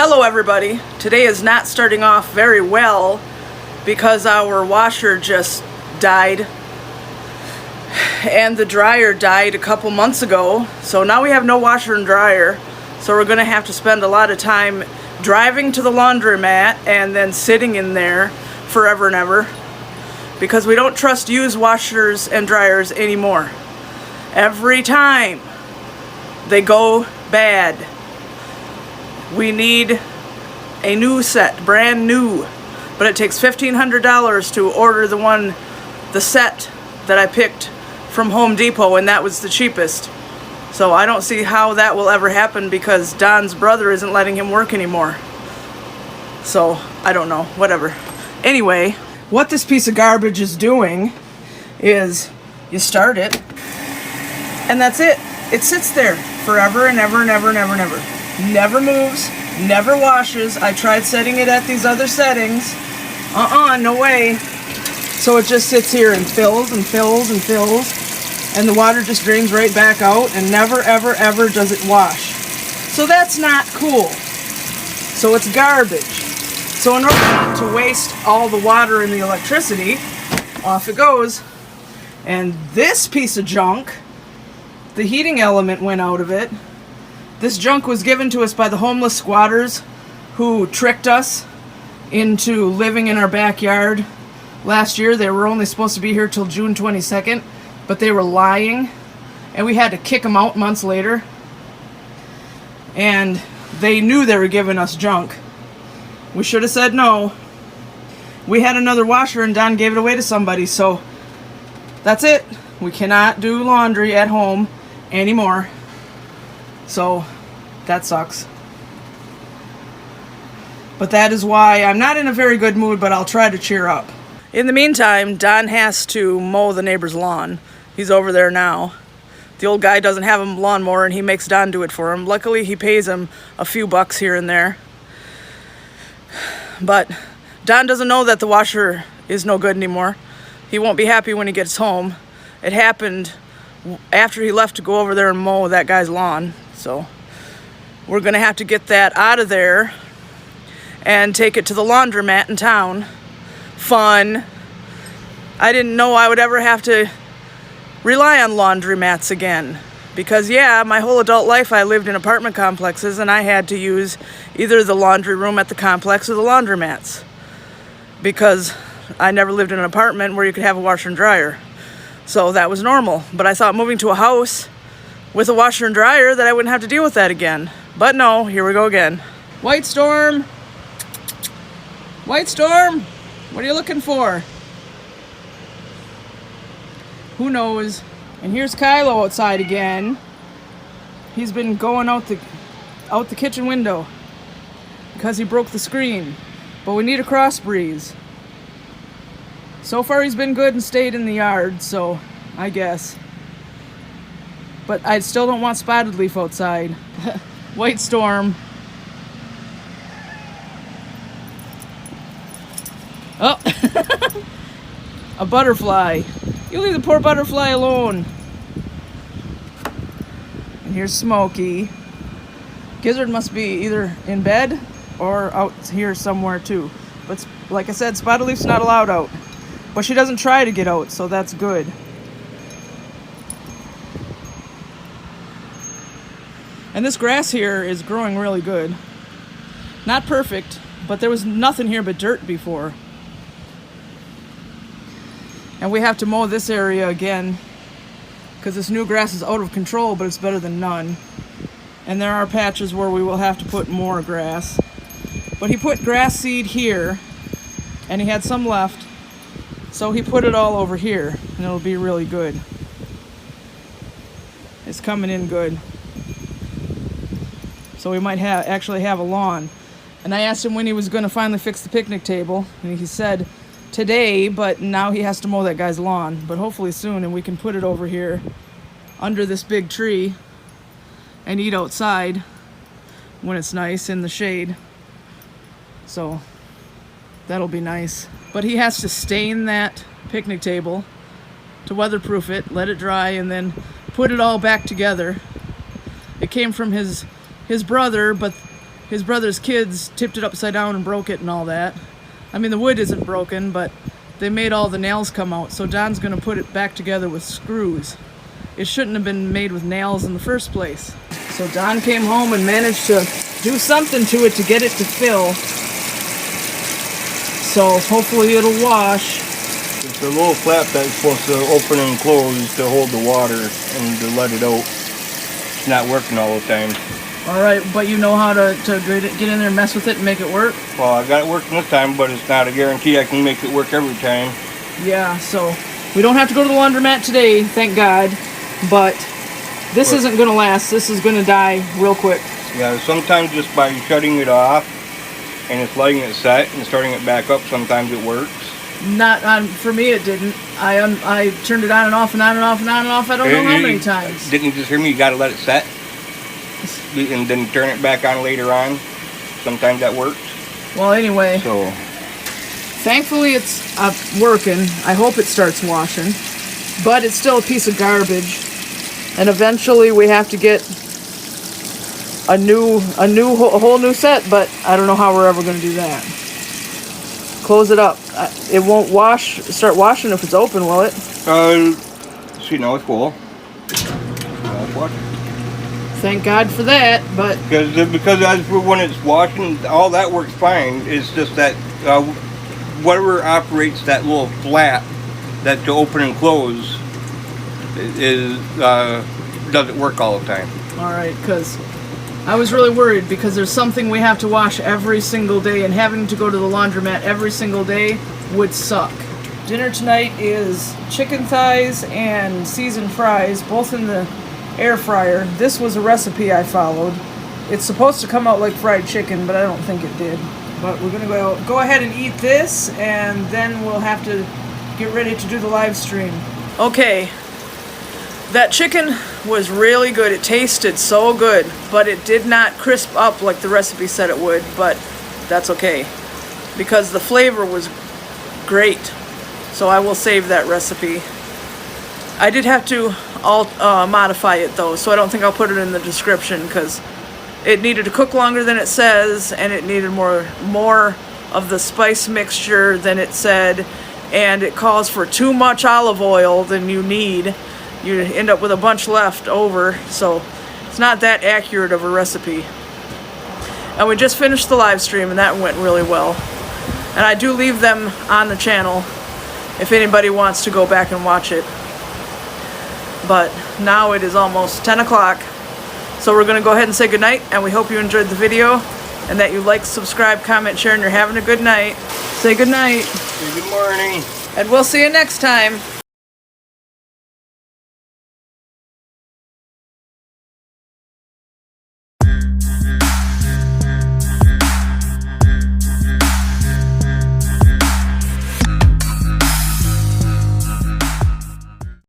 Hello everybody. Today is not starting off very well because our washer just died and the dryer died a couple months ago, so now we have no washer and dryer, so we're gonna have to spend a lot of time driving to the laundromat and then sitting in there forever and ever because we don't trust used washers and dryers anymore. Every time they go bad. We need a new set, brand new, but it takes $1,500 to order the set that I picked from Home Depot, and that was the cheapest. So I don't see how that will ever happen because Don's brother isn't letting him work anymore. So I don't know, whatever. Anyway, what this piece of garbage is doing is you start it and that's it. It sits there forever and ever and ever and ever and ever. Never moves, never washes. I tried setting it at these other settings. No way. So it just sits here and fills and fills and fills, and the water just drains right back out, and never ever ever does it wash. So that's not cool. So it's garbage. So in order not to waste all the water and the electricity, off it goes. And this piece of junk, the heating element went out of it. This junk was given to us by the homeless squatters who tricked us into living in our backyard last year. They were only supposed to be here till June 22nd, but they were lying, and we had to kick them out months later. And they knew they were giving us junk. We should have said no. We had another washer and Don gave it away to somebody, so that's it. We cannot do laundry at home anymore. So that sucks. But that is why I'm not in a very good mood, but I'll try to cheer up. In the meantime, Don has to mow the neighbor's lawn. He's over there now. The old guy doesn't have a lawnmower and he makes Don do it for him. Luckily, he pays him a few bucks here and there. But Don doesn't know that the washer is no good anymore. He won't be happy when he gets home. It happened after he left to go over there and mow that guy's lawn. So we're gonna have to get that out of there and take it to the laundromat in town. Fun. I didn't know I would ever have to rely on laundromats again. Because yeah, my whole adult life I lived in apartment complexes and I had to use either the laundry room at the complex or the laundromats. Because I never lived in an apartment where you could have a washer and dryer. So that was normal. But I thought moving to a house with a washer and dryer that I wouldn't have to deal with that again. But no, here we go again. White Storm! White Storm! What are you looking for? Who knows? And here's Kylo outside again. He's been going out the kitchen window because he broke the screen. But we need a cross breeze. So far he's been good and stayed in the yard, so I guess. But I still don't want Spotted Leaf outside. White Storm. Oh! A butterfly. You leave the poor butterfly alone. And here's Smokey. Gizzard must be either in bed or out here somewhere too. But like I said, Spotted Leaf's not allowed out. But she doesn't try to get out, so that's good. And this grass here is growing really good. Not perfect, but there was nothing here but dirt before. And we have to mow this area again because this new grass is out of control, but it's better than none. And there are patches where we will have to put more grass. But he put grass seed here, and he had some left, so he put it all over here, and it'll be really good. It's coming in good. So we might actually have a lawn. And I asked him when he was going to finally fix the picnic table, and he said today, but now he has to mow that guy's lawn. But hopefully soon, and we can put it over here under this big tree and eat outside when it's nice in the shade. So that'll be nice. But he has to stain that picnic table to weatherproof it, let it dry, and then put it all back together. It came from his brother, but his brother's kids tipped it upside down and broke it and all that. I mean, the wood isn't broken, but they made all the nails come out, so Don's gonna put it back together with screws. It shouldn't have been made with nails in the first place. So Don came home and managed to do something to it to get it to fill. So hopefully it'll wash. It's a little flap that's supposed to open and close to hold the water and to let it out. It's not working all the time. Alright, but you know how to get in there and mess with it and make it work? Well, I got it working this time, but it's not a guarantee I can make it work every time. Yeah, so we don't have to go to the laundromat today, thank God. But this isn't going to last. This is going to die real quick. Yeah, sometimes just by shutting it off and it's letting it set and starting it back up, sometimes it works. Not on, for me it didn't. I turned it on and off and on and off and on and off. I don't know how many times. Didn't you just hear me? You got to let it set and then turn it back on later on. Sometimes that works. Well, anyway. So thankfully it's working. I hope it starts washing. But it's still a piece of garbage. And eventually we have to get a whole new set, but I don't know how we're ever going to do that. Close it up. It won't start washing if it's open, will it? See, now it's full. Now it's washing. Thank God for that, but because as for when it's washing, all that works fine. It's just that whatever operates that little flap that to open and close doesn't work all the time. All right, because I was really worried because there's something we have to wash every single day, and having to go to the laundromat every single day would suck. Dinner tonight is chicken thighs and seasoned fries, both in the air fryer. This was a recipe I followed. It's supposed to come out like fried chicken, but I don't think it did. But we're gonna go ahead and eat this, and then we'll have to get ready to do the live stream. Okay, that chicken was really good. It tasted so good, but it did not crisp up like the recipe said it would, but that's okay because the flavor was great. So I will save that recipe. I did have to modify it though, so I don't think I'll put it in the description because it needed to cook longer than it says, and it needed more of the spice mixture than it said, and it calls for too much olive oil than you need. You end up with a bunch left over, so it's not that accurate of a recipe. And we just finished the live stream, and that went really well. And I do leave them on the channel if anybody wants to go back and watch it. But now it is almost 10 o'clock, so we're going to go ahead and say goodnight, and we hope you enjoyed the video, and that you like, subscribe, comment, share, and you're having a good night. Say goodnight. Say good morning. And we'll see you next time.